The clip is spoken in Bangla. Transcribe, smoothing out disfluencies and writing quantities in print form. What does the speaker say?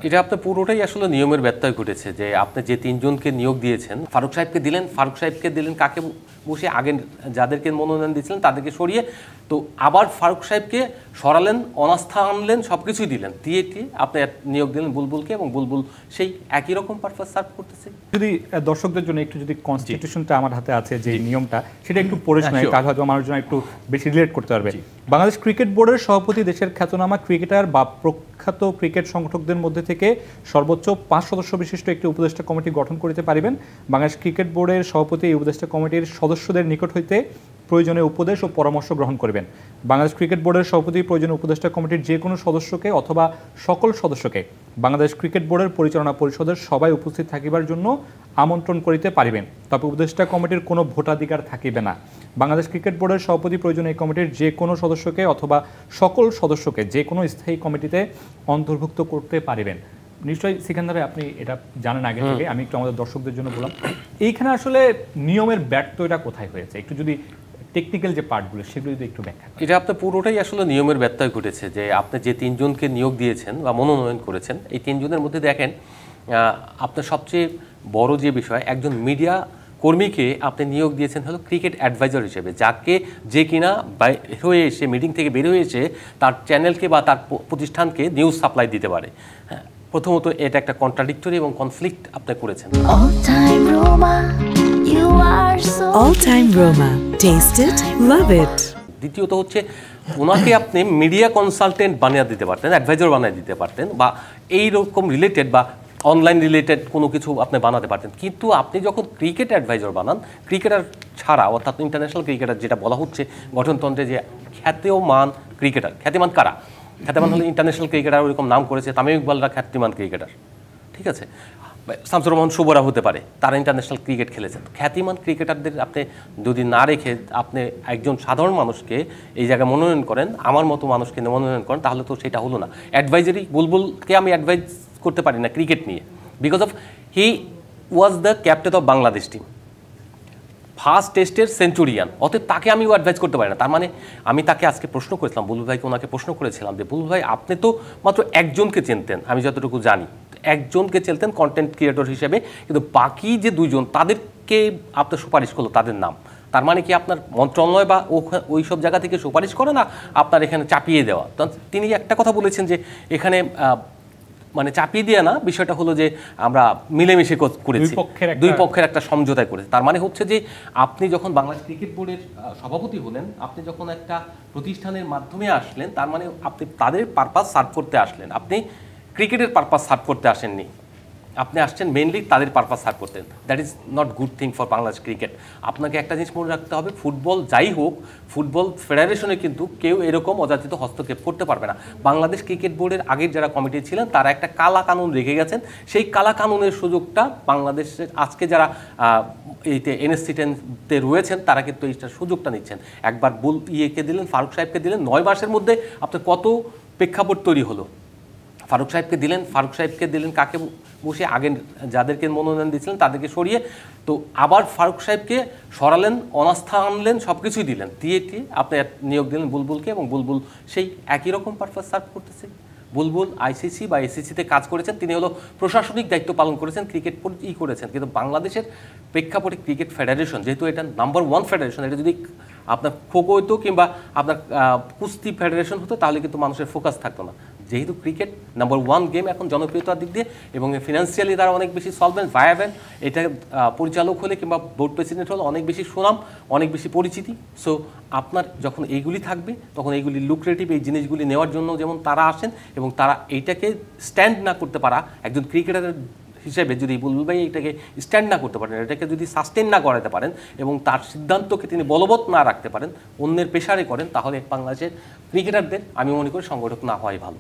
এটা আপনার পুরোটাই আসলে নিয়মের ব্যত্যয় ঘটেছে যে আপনি যে তিনজনকে নিয়োগ দিয়েছেন, ফারুক সাহেবকে দিলেন কাকে বসে আগে যাদেরকে মনোনয়ন দিয়েছিলেন তাদেরকে সরিয়ে, তো আবার ফারুক সাহেবকে সরালেন, অনাস্থা আনলেন, সব কিছুই দিলেন, দিয়ে আপনি নিয়োগ দিলেন বুলবুলকে, এবং বুলবুল সেই একই রকম পারপাস সার্ভ করতেছে। যদি দর্শকদের জন্য একটু যদি কনস্টিটিউশনটা আমার হাতে আছে যে নিয়মটা সেটা একটু পড়ে শোনাই, তাহলে হয়তো মানুষজন একটু বেশি রিলেট করতে পারবে। বাংলাদেশ ক্রিকেট বোর্ডের সভাপতি দেশের খ্যাতনামা ক্রিকেটার বা প্রখ্যাত ক্রিকেট সংগঠকদের মধ্যে থেকে সর্বোচ্চ 5 সদস্য বিশিষ্ট একটি উপদেষ্টা কমিটি গঠন করিতে পারিবেন। বাংলাদেশ ক্রিকেট বোর্ডের সভাপতি এই উপদেষ্টা কমিটির সদস্যদের নিকট হইতে প্রয়োজনীয় উপদেশ ও পরামর্শ গ্রহণ করবেন। বাংলাদেশ ক্রিকেট বোর্ডের সভাপতি প্রয়োজনীয় উপদেষ্টা কমিটির যে কোনো সদস্যকে অথবা সকল সদস্যকে বাংলাদেশ ক্রিকেট বোর্ডের পরিচালনা পরিষদের সভায় উপস্থিত থাকিবার জন্য আমন্ত্রণ করিতে পারিবেন, তবে উপদেষ্টা কমিটির কোনো ভোটাধিকার থাকিবে না। বাংলাদেশ ক্রিকেট বোর্ডের সভাপতি প্রয়োজনীয় এই কমিটির যে কোনো সদস্যকে অথবা সকল সদস্যকে যে কোনো স্থায়ী কমিটিতে অন্তর্ভুক্ত করতে পারিবেন। নিশ্চয়ই সিকান্দার আপনি এটা জানেন আগে থেকে, আমি একটু আমাদের দর্শকদের জন্য বললাম এইখানে আসলে নিয়মের ব্যর্থতা কোথায় হয়েছে, একটু যদি টেকনিক্যাল যে পার্টগুলো সেগুলো যদি একটু ব্যাখ্যা করেন। এটা আপনার পুরোটাই আসলে নিয়মের ব্যত্যয় ঘটেছে যে আপনি যে তিনজনকে নিয়োগ দিয়েছেন বা মনোনয়ন করেছেন, এই তিনজনের মধ্যে দেখেন আপনার সবচেয়ে বড় যে বিষয়, একজন মিডিয়া কর্মীকে আপনি নিয়োগ দিয়েছেন হলো ক্রিকেট অ্যাডভাইজার হিসেবে, যাকে যে কিনা বের হয়ে এসে মিটিং থেকে বের হয়ে এসে তার চ্যানেলকে বা তার প্রতিষ্ঠানকে নিউজ সাপ্লাই দিতে পারে। হ্যাঁ, প্রথমত এটা একটা কন্ট্রাডিক্টরি এবং কনফ্লিক্ট আপনি করেছেন। All time Roma. Taste it, love it. দ্বিতীয়ত হচ্ছে ওনাকে আপনি মিডিয়া কনসালটেন্ট বানিয়ে দিতে পারতেন, অ্যাডভাইজার বানিয়ে দিতে পারতেন, বা এইরকম রিলেটেড বা অনলাইন রিলেটেড কোনো কিছু আপনি বানাতে পারতেন। কিন্তু আপনি যখন ক্রিকেট অ্যাডভাইজার বানান, ক্রিকেটার ছাড়া অর্থাৎ ইন্টারন্যাশনাল ক্রিকেটার যেটা বলা হচ্ছে গঠনতন্ত্রে, যে খ্যাতিমান ক্রিকেটার, খ্যাতিমান কারা? খ্যাতিমান হলে ইন্টারন্যাশনাল ক্রিকেটার ওরকম নাম করেছে, তামিম ইকবালরা খ্যাতিমান ক্রিকেটার, ঠিক আছে, শামসুর রহমান শুভরা হতে পারে, তারা ইন্টারন্যাশনাল ক্রিকেট খেলেছেন। খ্যাতিমান ক্রিকেটারদের আপনি যদি না রেখে আপনি একজন সাধারণ মানুষকে এই জায়গায় মনোনয়ন করেন, আমার মতো মানুষকে মনোনয়ন করেন, তাহলে তো সেটা হলো না। অ্যাডভাইজারি বুলবুলকে আমি অ্যাডভাইজ করতে পারি না ক্রিকেট নিয়ে, because of he was the captain of Bangladesh team, first টেস্টের সেঞ্চুরিয়ান, অতএব তাকে আমিও অ্যাডভাইস করতে পারি না। তার মানে আমি তাকে আজকে প্রশ্ন করেছিলাম, বুলবুল ভাইকে ওনাকে প্রশ্ন করেছিলাম যে বুলবুল ভাই আপনি তো মাত্র একজনকে চিনতেন, আমি যতটুকু জানি একজনকে চিনতেন কন্টেন্ট ক্রিয়েটর হিসেবে, কিন্তু বাকি যে দুইজন তাদেরকে আপনার সুপারিশ করলো তাদের নাম, তার মানে কি আপনার মন্ত্রণালয় বা ওই সব জায়গা থেকে সুপারিশ করে না, আপনার এখানে চাপিয়ে দেওয়া? তিনি একটা কথা বলেছেন যে এখানে মানে চাপিয়ে দিয়ে না, বিষয়টা হলো যে আমরা মিলেমিশে করেছি, দুই পক্ষের একটা সমঝোতায় করেছি। তার মানে হচ্ছে যে আপনি যখন বাংলাদেশ ক্রিকেট বোর্ডের সভাপতি হলেন, আপনি যখন একটা প্রতিষ্ঠানের মাধ্যমে আসলেন, তার মানে আপনি তাদের পারপাস সার্ভ করতে আসলেন, আপনি ক্রিকেটের পারপাস সার্ভ করতে আসেননি, আপনি আসছেন মেইনলি তাদের পারপাস সার্ভ করতেন। That is not good thing for Bangladesh cricket. আপনাকে একটা জিনিস মনে রাখতে হবে, ফুটবল যাই হোক, ফুটবল ফেডারেশনে কিন্তু কেউ এরকম অযাচিত হস্তক্ষেপ করতে পারবে না। বাংলাদেশ ক্রিকেট বোর্ডের আগের যারা কমিটি ছিলেন তারা একটা কালা কানুন রেখে গেছেন, সেই কালা কানুনের সুযোগটা বাংলাদেশের আজকে যারা এইতে এনএসসিতে রয়েছেন তারা কিন্তু এইটার সুযোগটা নিচ্ছেন। একবার ইয়েকে দিলেন, ফারুক সাহেবকে দিলেন, 9 মাসের মধ্যে আপনার কত প্রেক্ষাপট তৈরি হলো। ফারুক সাহেবকে দিলেন কাকে বসে আগে যাদেরকে মনোনয়ন দিয়েছিলেন তাদেরকে সরিয়ে, তো আবার ফারুক সাহেবকে সরালেন, অনাস্থা আনলেন, সব কিছুই দিলেন, দিয়ে আপনি নিয়োগ দিলেন বুলবুলকে, এবং বুলবুল সেই একই রকম পারপাস সার্ভ করতেছে। বুলবুল আইসিসি বা এসিসিতে কাজ করেছেন, তিনি হলো প্রশাসনিক দায়িত্ব পালন করেছেন, ক্রিকেট করেছেন, কিন্তু বাংলাদেশের প্রেক্ষাপটে ক্রিকেট ফেডারেশন যেহেতু এটা নাম্বার 1 ফেডারেশন, এটা যদি আপনার খোখো হতো কিংবা আপনার কুস্তি ফেডারেশন হতো তাহলে কিন্তু মানুষের ফোকাস থাকতো না। যেহেতু ক্রিকেট নাম্বার 1 গেম এখন জনপ্রিয়তার দিক দিয়ে, এবং ফিনান্সিয়ালি তারা অনেক বেশি সলভেন্ট, ভায়াবেল, এটা পরিচালক হলে কিংবা বোর্ড প্রেসিডেন্ট হলে অনেক বেশি সুনাম, অনেক বেশি পরিচিতি। সো আপনার যখন এইগুলি থাকবে তখন এইগুলি লুক্রেটিভ, এই জিনিসগুলি নেওয়ার জন্য যেমন তারা আসেন, এবং তারা এইটাকে স্ট্যান্ড না করতে পারা, একজন ক্রিকেটারের হিসেবে যদি বুলবুল ভাই এটাকে স্ট্যান্ড না করতে পারেন, এটাকে যদি সাস্টেন না করাতে পারেন এবং তার সিদ্ধান্তকে তিনি বলবৎ না রাখতে পারেন, অন্যের পেশারে করেন, তাহলে বাংলাদেশের ক্রিকেটারদের আমি মনে করি সংগঠক না হওয়াই ভালো।